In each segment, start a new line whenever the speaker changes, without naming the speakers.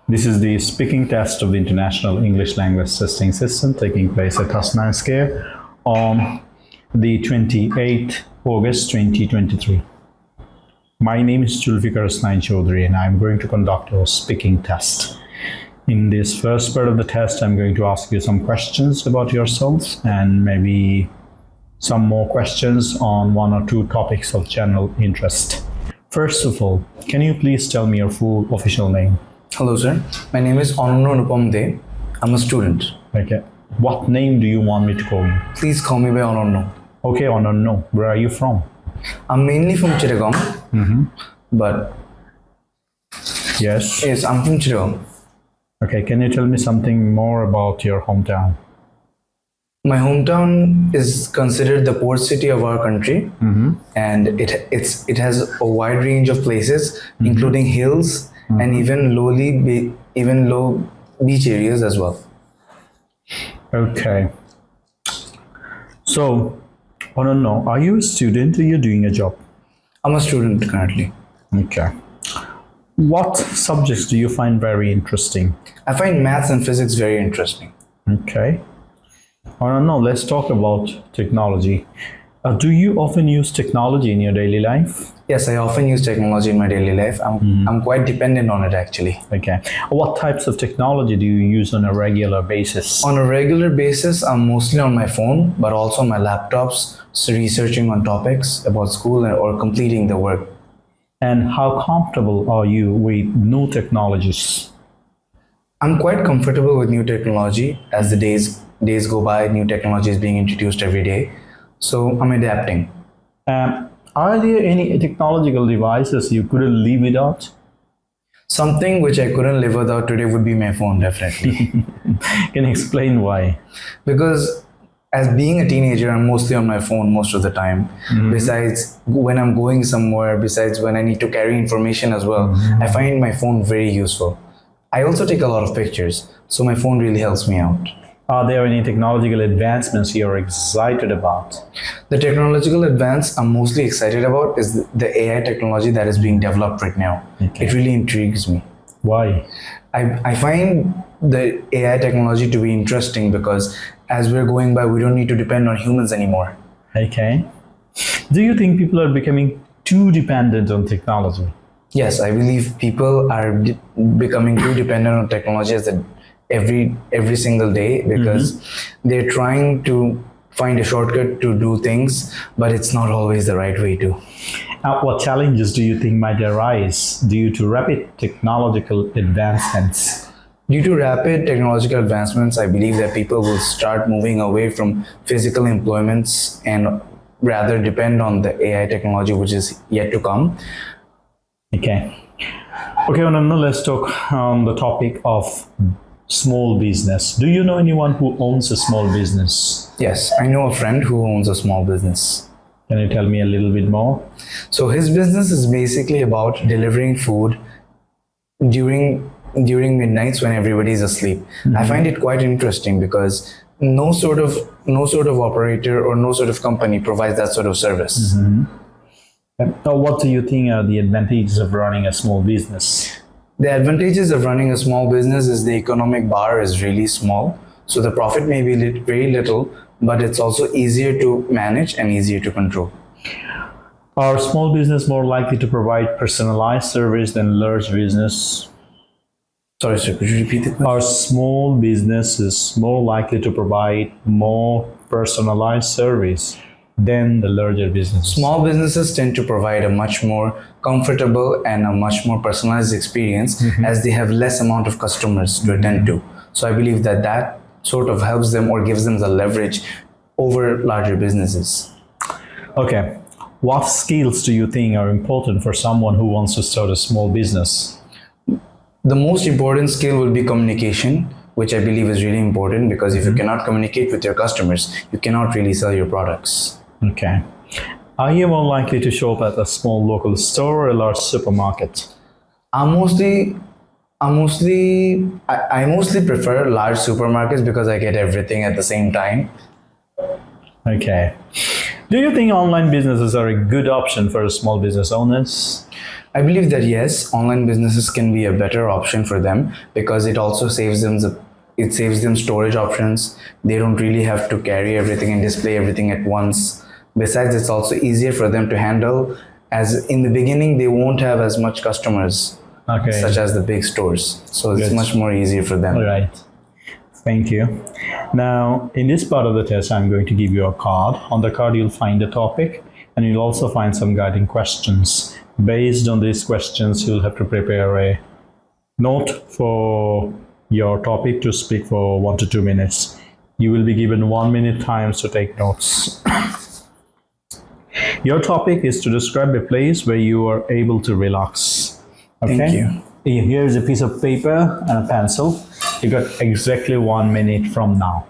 This is the speaking test of the International English Language Testing System taking place at Tasmanskaya on the 28th August 2023. My name is Julfikar Asnain Chaudhary and I'm going to conduct your speaking test. In this first part of the test, I'm going to ask you some questions about yourselves and maybe some more questions on one or two topics of general interest. First of all, can you please tell me your full official name?
Hello sir, my name is Anonno. I'm a student.
Okay. What name do you want me to call you?
Please call me by Anonno.
Okay, Anonno. Where are you from?
I'm mainly from Chittagong, but
Yes.
yes, I'm from Chittagong.
Okay, can you tell me something more about your hometown?
My hometown is considered the port city of our country, and it has a wide range of places, including hills and even low beach areas as well.
Okay. So, I don't know, are you a student or you're doing a job?
I'm a student currently.
Okay. What subjects do you find very interesting?
I find maths and physics very interesting.
Okay. I don't know, let's talk about technology. Do you often use technology in your daily life?
Yes, I often use technology in my daily life. I'm quite dependent on it actually.
Okay. What types of technology do you use on a regular basis?
On a regular basis, I'm mostly on my phone, but also on my laptops, so researching on topics about school or completing the work.
And how comfortable are you with new technologies?
I'm quite comfortable with new technology as the days go by. New technology is being introduced every day, so I'm adapting.
Are there any technological devices you couldn't live without?
Something which I couldn't live without today would be my phone, definitely.
Can you explain why?
Because as being a teenager, I'm mostly on my phone most of the time. Besides when I'm going somewhere, besides when I need to carry information as well, I find my phone very useful. I also take a lot of pictures, so my phone really helps me out.
Are there any technological advancements you're excited about?
The technological advance I'm mostly excited about is the AI technology that is being developed right now.
Okay.
It really intrigues me.
Why?
I find the AI technology to be interesting because as we're going by, we don't need to depend on humans anymore.
Okay. Do you think people are becoming too dependent on technology?
Yes, I believe people are becoming too dependent on technology every single day because they're trying to find a shortcut to do things, but it's not always the right way to.
What challenges do you think might arise due to rapid technological advancements?
Due to rapid technological advancements, I believe that people will start moving away from physical employments and rather depend on the AI technology which is yet to come.
Okay. Okay, Anonno, let's talk on the topic of small business. Do you know anyone who owns a small business?
Yes, I know a friend who owns a small business.
Can you tell me a little bit more?
So his business is basically about delivering food during midnights when everybody is asleep. I find it quite interesting because no sort of operator or no sort of company provides that sort of service.
What do you think are the advantages of running a small business?
The advantages of running a small business is the economic bar is really small. So the profit may be very little, but it's also easier to manage and easier to control.
Are small business more likely to provide personalized service than large business?
Sorry, sir, could you repeat the question?
Are small businesses more likely to provide more personalized service than the larger business?
Small businesses tend to provide a much more comfortable and a much more personalized experience as they have less amount of customers to attend to. So I believe that sort of helps them or gives them the leverage over larger businesses.
Okay. What skills do you think are important for someone who wants to start a small business?
The most important skill will be communication, which I believe is really important because if you cannot communicate with your customers, you cannot really sell your products.
Okay. Are you more likely to shop at a small local store or a large supermarket?
I mostly prefer large supermarkets because I get everything at the same time.
Okay. Do you think online businesses are a good option for small business owners?
I believe that yes, online businesses can be a better option for them because it saves them storage options. They don't really have to carry everything and display everything at once. Besides, it's also easier for them to handle, as in the beginning they won't have as much customers
Okay.
such as the big stores. So it's
Good.
much more easier for them.
All right. Thank you. Now, in this part of the test, I'm going to give you a card. On the card, you'll find the topic, and you'll also find some guiding questions. Based on these questions, you'll have to prepare a note for your topic to speak for 1 to 2 minutes. You will be given 1 minute time to take notes. Your topic is to describe a place where you are able to relax. Okay?
Thank you.
Here is a piece of paper and a pencil. You got exactly 1 minute from now.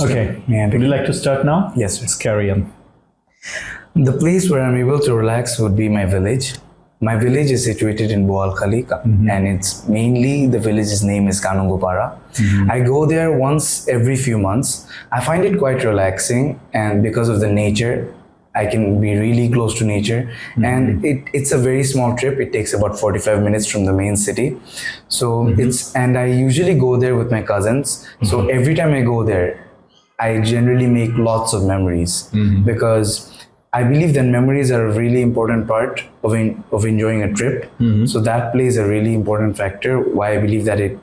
Okay,
May I
would
begin?
you like to start now?
Yes, sir.
Let's carry on.
The place where I'm able to relax would be my village. My village is situated in Boal Khali, and it's mainly the village's name is Kanungupara. I go there once every few months. I find it quite relaxing, and because of the nature, I can be really close to nature. And it's a very small trip. It takes about 45 minutes from the main city. So and I usually go there with my cousins. So every time I go there, I generally make lots of memories because I believe that memories are a really important part of enjoying a trip. So that plays a really important factor. Why I believe that it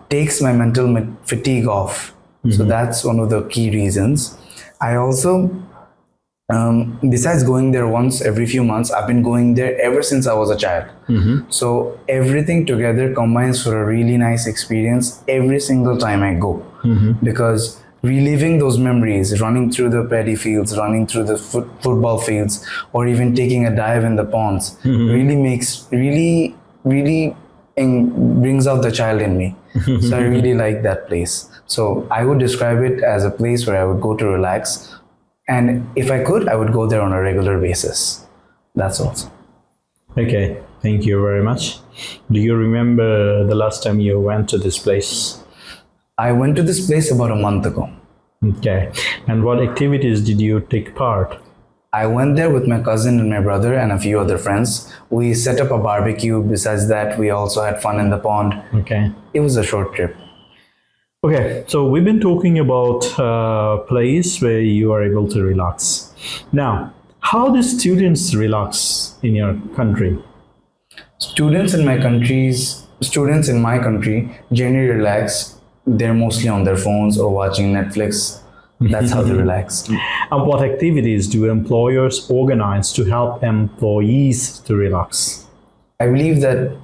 takes my mental fatigue off. So that's one of the key reasons. I also, besides going there once every few months, I've been going there ever since I was a child. So everything together combines for a really nice experience every single time I go, because reliving those memories, running through the paddy fields, running through the football fields, or even taking a dive in the ponds, really brings out the child in me. So I really like that place. So I would describe it as a place where I would go to relax, and if I could, I would go there on a regular basis. That's all.
Okay, thank you very much. Do you remember the last time you went to this place?
I went to this place about a month ago.
Okay, and what activities did you take part?
I went there with my cousin and my brother and a few other friends. We set up a barbecue. Besides that, we also had fun in the pond.
Okay.
It was a short trip.
Okay, so we've been talking about a place where you are able to relax. Now, how do students relax in your country?
Students in my country generally relax. They're mostly on their phones or watching Netflix. That's how they relax.
And what activities do employers organize to help employees to relax?
I believe that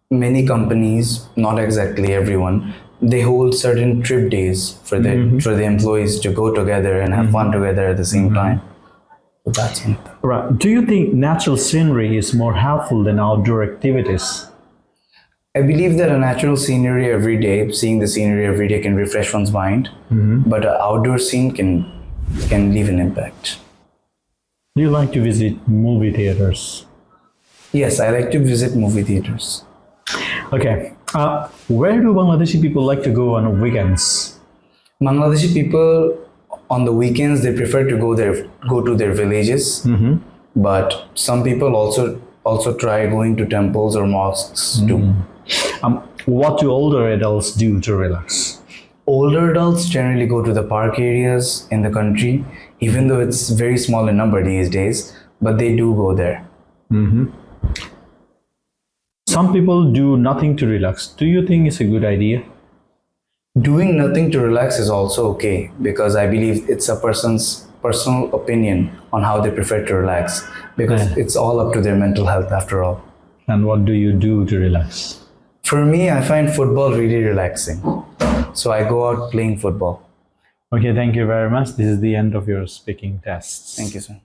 many companies, not exactly everyone, they hold certain trip days for the employees to go together and have fun together at the same time. So that's it.
Right. Do you think natural scenery is more helpful than outdoor activities?
I believe that a natural scenery every day, seeing the scenery every day, can refresh one's mind, but an outdoor scene can leave an impact.
Do you like to visit movie theaters?
Yes, I like to visit movie theaters.
Okay. Where do Bangladeshi people like to go on weekends?
Bangladeshi people on the weekends, they prefer to go to their villages, but some people also try going to temples or mosques too.
What do older adults do to relax?
Older adults generally go to the park areas in the country, even though it's very small in number these days, but they do go there.
Some people do nothing to relax. Do you think it's a good idea?
Doing nothing to relax is also okay, because I believe it's a person's personal opinion on how they prefer to relax, because it's all up to their mental health after all.
And what do you do to relax?
For me, I find football really relaxing. So I go out playing football.
Okay, thank you very much. This is the end of your speaking tests.
Thank you, sir.